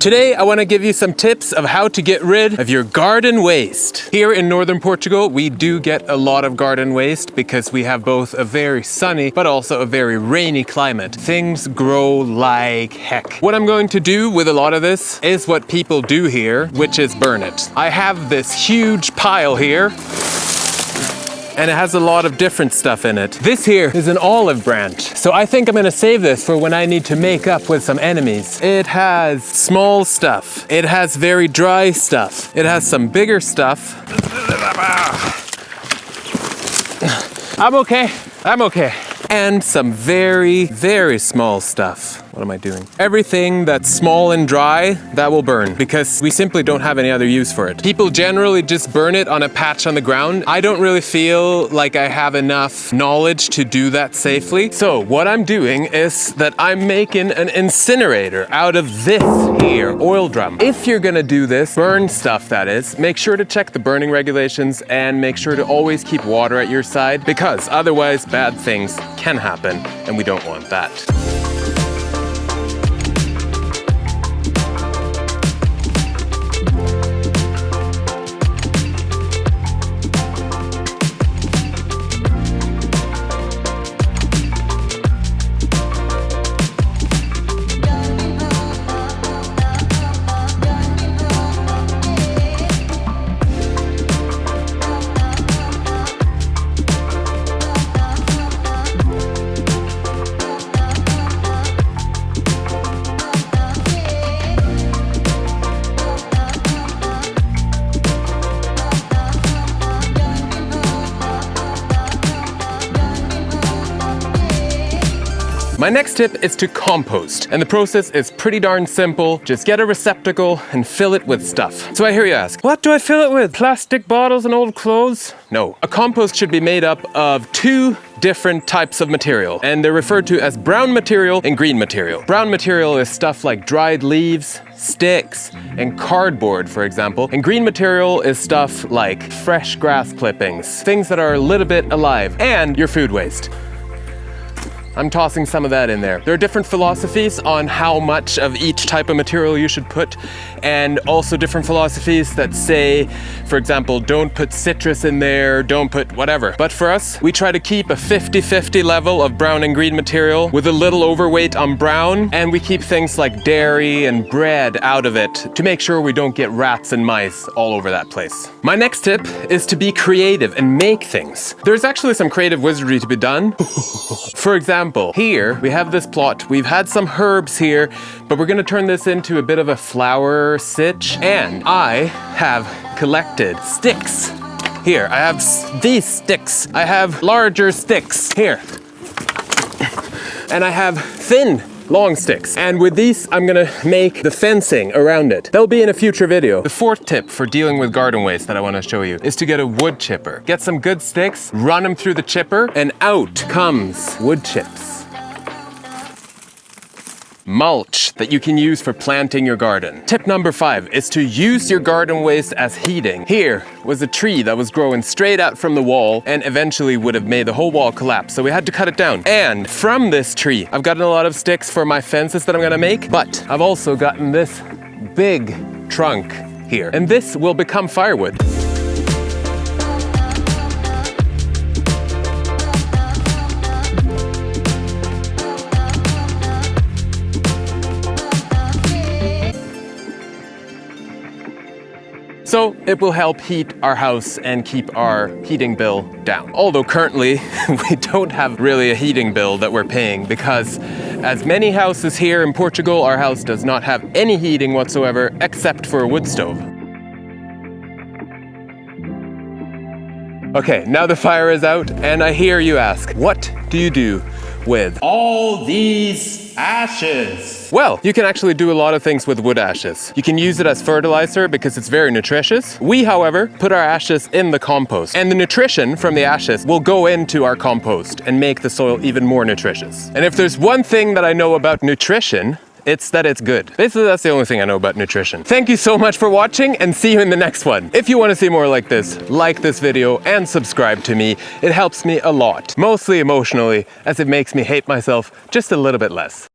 Today, I want to give you some tips of how to get rid of your garden waste. Here in northern Portugal, we do get a lot of garden waste because we have both a very sunny but also a very rainy climate. Things grow like heck. What I'm going to do with a lot of this is what people do here, which is burn it. I have this huge pile here, and it has a lot of different stuff in it. This here is an olive branch. So I think I'm gonna save this for when I need to make up with some enemies. It has small stuff. It has very dry stuff. It has some bigger stuff. I'm okay. And some very, very small stuff. What am I doing? Everything that's small and dry, that will burn because we simply don't have any other use for it. People generally just burn it on a patch on the ground. I don't really feel like I have enough knowledge to do that safely. So what I'm doing is that I'm making an incinerator out of this here oil drum. If you're gonna do this, burn stuff that is, make sure to check the burning regulations and make sure to always keep water at your side because otherwise bad things can happen and we don't want that. My next tip is to compost, and the process is pretty darn simple. Just get a receptacle and fill it with stuff. So I hear you ask, what do I fill it with? Plastic bottles and old clothes? No. A compost should be made up of two different types of material, and they're referred to as brown material and green material. Brown material is stuff like dried leaves, sticks, and cardboard, for example. And green material is stuff like fresh grass clippings, things that are a little bit alive, and your food waste. I'm tossing some of that in there. There are different philosophies on how much of each type of material you should put, and also different philosophies that say, for example, don't put citrus in there, don't put whatever. But for us, we try to keep a 50-50 level of brown and green material with a little overweight on brown, and we keep things like dairy and bread out of it to make sure we don't get rats and mice all over that place. My next tip is to be creative and make things. There's actually some creative wizardry to be done. For example, here we have this plot. We've had some herbs here, but we're gonna turn this into a bit of a flower sitch. And I have collected sticks. Here, I have these sticks. I have larger sticks here. And I have thin, long sticks. And with these, I'm gonna make the fencing around it. That'll be in a future video. The fourth tip for dealing with garden waste that I wanna show you is to get a wood chipper. Get some good sticks, run them through the chipper, and out comes wood chips. Mulch that you can use for planting your garden. Tip number 5 is to use your garden waste as heating. Here was a tree that was growing straight out from the wall and eventually would have made the whole wall collapse, so we had to cut it down. And from this tree, I've gotten a lot of sticks for my fences that I'm gonna make, but I've also gotten this big trunk here, and this will become firewood. So it will help heat our house and keep our heating bill down. Although currently we don't have really a heating bill that we're paying because as many houses here in Portugal, our house does not have any heating whatsoever except for a wood stove. Okay, now the fire is out and I hear you ask, what do you do with all these ashes? Well, you can actually do a lot of things with wood ashes. You can use it as fertilizer because it's very nutritious. We, however, put our ashes in the compost, and the nutrition from the ashes will go into our compost and make the soil even more nutritious. And if there's one thing that I know about nutrition, it's that it's good. Basically, that's the only thing I know about nutrition. Thank you so much for watching and see you in the next one. If you want to see more like this video and subscribe to me. It helps me a lot, mostly emotionally, as it makes me hate myself just a little bit less.